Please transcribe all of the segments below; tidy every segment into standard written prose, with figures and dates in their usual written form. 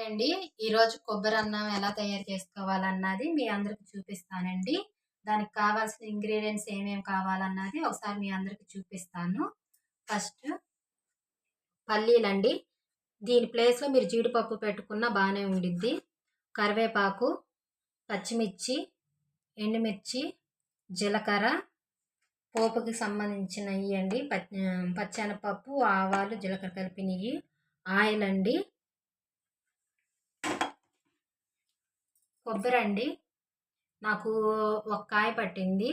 అండి. ఈరోజు కొబ్బరి అన్నం ఎలా తయారు చేసుకోవాలన్నది మీ అందరికి చూపిస్తానండి. దానికి కావాల్సిన ఇంగ్రీడియెంట్స్ ఏమేమి కావాలన్నది ఒకసారి మీ అందరికి చూపిస్తాను. ఫస్ట్ పల్లీలండి. దీని ప్లేస్‌లో మీరు జీడిపప్పు పెట్టుకున్నా బానే ఉండిద్ది. కరివేపాకు, పచ్చిమిర్చి, ఎండుమిర్చి, జీలకర్ర, పోపుకి సంబంధించినయి అండి. పచ్చెనపప్పు, ఆవాలు, జీలకర్ర కలిపినయి, ఆయిల్ అండి, కొబ్బరండి. నాకు ఒక కాయ పట్టింది.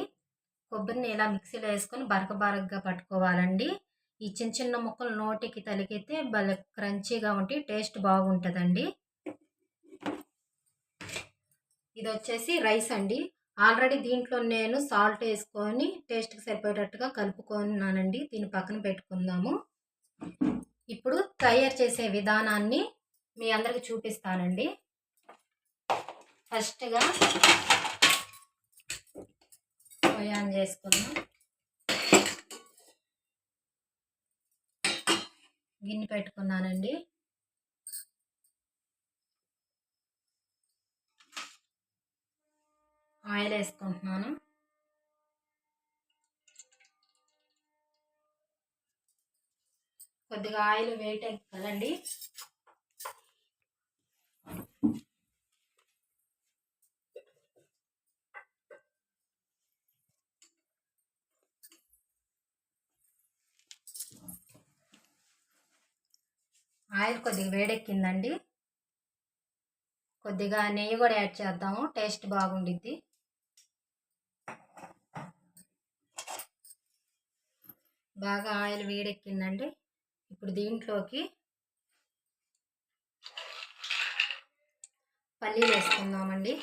కొబ్బరిని ఇలా మిక్సీలో వేసుకొని బరకగా పట్టుకోవాలండి. ఈ చిన్న చిన్న ముక్కలు నోటికి తలిగితే భలే క్రంచీగా ఉండి టేస్ట్ బాగుంటుందండి. ఇది వచ్చేసి రైస్ అండి. ఆల్రెడీ దీంట్లో నేను సాల్ట్ వేసుకొని టేస్ట్కి సరిపోయేటట్టుగా కలుపుకున్నానండి. దీన్ని పక్కన పెట్టుకుందాము. ఇప్పుడు తయారు చేసే విధానాన్ని మీ అందరికి చూపిస్తానండి. ఫస్ట్గా పొయ్యి ఆన్ చేసుకుందాం. గిన్నె పెట్టుకున్నానండి. ఆయిల్ వేసుకుంటున్నాను. కొద్దిగా ఆయిల్ వేట్ అయింది కదండి. ఆయిల్ కొద్దిగా వేడెక్కిందండి. కొద్దిగా నెయ్యి కూడా యాడ్ చేద్దాము, టేస్ట్ బాగుండిద్ది. బాగా ఆయిల్ వేడెక్కిందండి. ఇప్పుడు దీంట్లోకి పల్లీలు వేసుకుందామండి.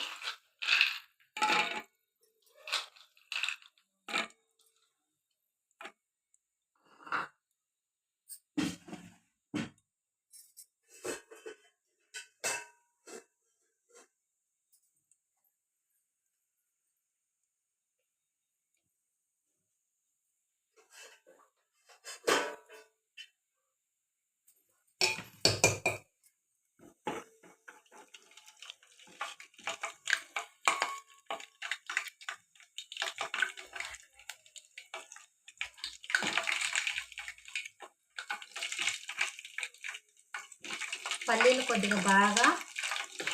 పల్లీలు కొద్దిగా బాగా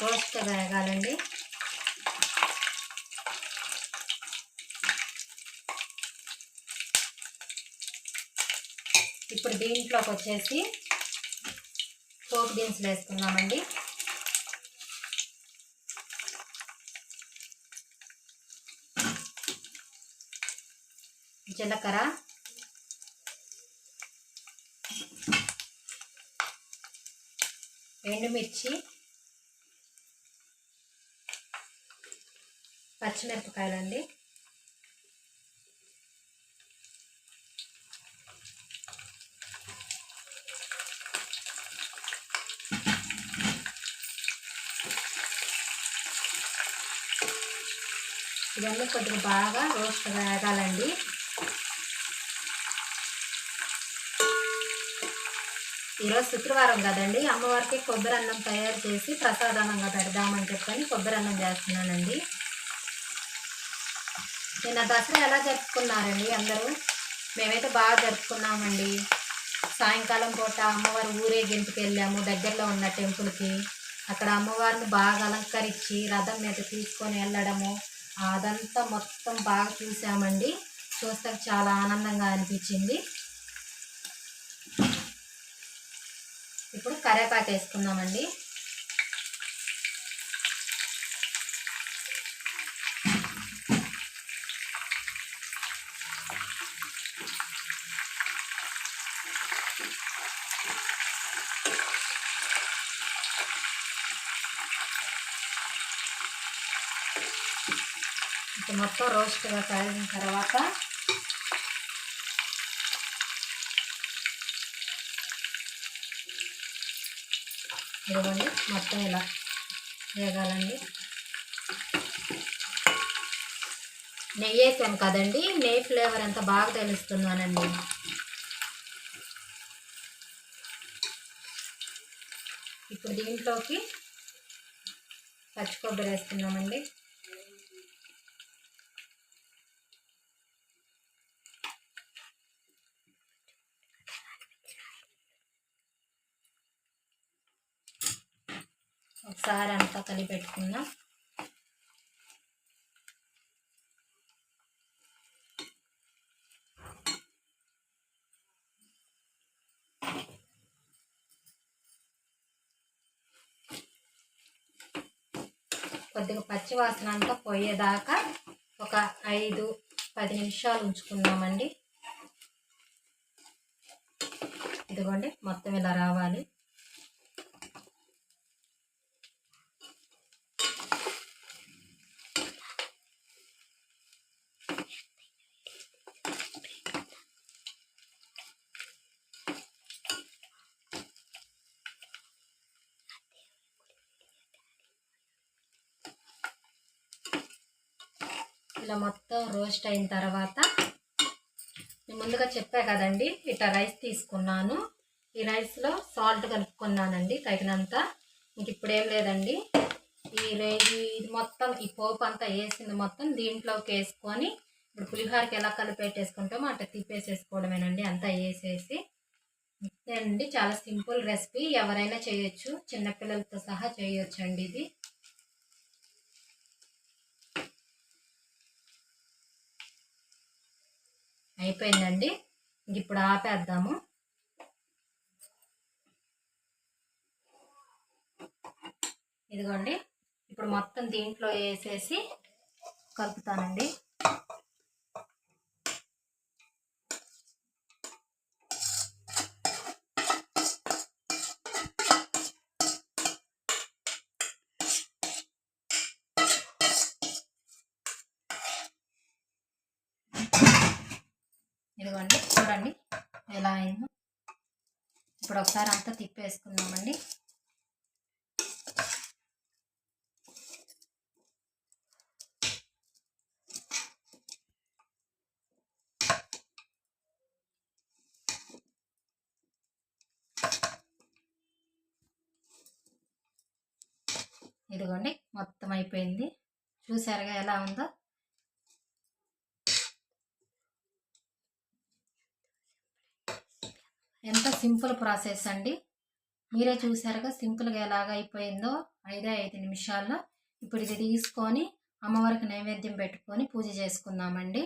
రోస్ట్గా వేగాలండి. ఇప్పుడు దీంట్లోకి వచ్చేసి పోపు దినుసులు వేసుకున్నామండి. జీలకర్ర, ఎండుమిర్చి, పచ్చిమిరపకాయలండి, ఇవన్నీ కొద్దిగా బాగా రోస్ట్గా వేగాలండి. ఈరోజు శుక్రవారం కదండి, అమ్మవారికి కొబ్బరి అన్నం తయారు చేసి ప్రసాదానంగా పెడదామని చెప్పని కొబ్బరి అన్నం చేస్తున్నానండి. నిన్న దసరా ఎలా జరుపుకున్నారండి అందరూ? మేమైతే బాగా జరుపుకున్నామండి. సాయంకాలం పూట అమ్మవారి ఊరేగింపుకి వెళ్ళాము దగ్గరలో ఉన్న టెంపుల్కి. అక్కడ అమ్మవారిని బాగా అలంకరించి రథం మీద తీసుకొని వెళ్ళడము, అదంతా మొత్తం బాగా చూసామండి. చూస్తే చాలా ఆనందంగా అనిపించింది. ఇప్పుడు కరివేపాకు వేసుకుందామండి. ఇప్పుడు మొత్తం రోస్ట్గా కాగిన తర్వాత ఇదిగోండి మొత్తం ఇలా వేగాలండి. నెయ్యి వేసాను కదండి, నెయ్యి ఫ్లేవర్ ఎంత బాగా తెలుస్తున్నానండి. ఇప్పుడు దీంట్లోకి పచ్చి కొబ్బరి వేసుకున్నామండి. ఒకసారి అంతా కలిపి పెట్టుకుందాం. కొద్దిగా పచ్చి వాసన అంతా పోయేదాకా ఒక 5-10 నిమిషాలు ఉంచుకుందామండి. ఇదిగోండి మొత్తం ఇలా రావాలి. ఇలా మొత్తం రోస్ట్ అయిన తర్వాత నేను ముందుగా చెప్పా కదండి, ఇట్లా రైస్ తీసుకున్నాను. ఈ రైస్లో సాల్ట్ కలుపుకున్నానండి తగినంత. ఇంక ఇప్పుడు ఏం లేదండి, ఇది మొత్తం ఈ పోపు అంతా వేసింది మొత్తం దీంట్లోకి వేసుకొని ఇప్పుడు పులిహోరకి ఎలా కలిపెట్టేసుకుంటామో అట్లా తిప్పేసేసుకోవడమేనండి. అంతా వేసేసి అండి. చాలా సింపుల్ రెసిపీ, ఎవరైనా చేయొచ్చు, చిన్నపిల్లలతో సహా చేయొచ్చు అండి. ఇది అయిపోయిందండి. ఇప్పుడు ఆపేద్దాము. ఇదిగోండి ఇప్పుడు మొత్తం దీంట్లో వేసేసి కలుపుతానండి. ఇదిగోండి చూడండి ఎలా అయిందో. ఇప్పుడు ఒకసారి అంతా తిప్పేసుకుందామండి. ఇదిగోండి మొత్తం అయిపోయింది. చూసారుగా ఎలా ఉందో. ఎంత సింపుల్ ప్రాసెస్ అండి. మీరే చూసారుగా సింపుల్గా ఎలాగ అయిపోయిందో 5 నిమిషాల్లో. ఇప్పుడు ఇది తీసుకొని అమ్మవారికి నైవేద్యం పెట్టుకొని పూజ చేసుకుందామండి.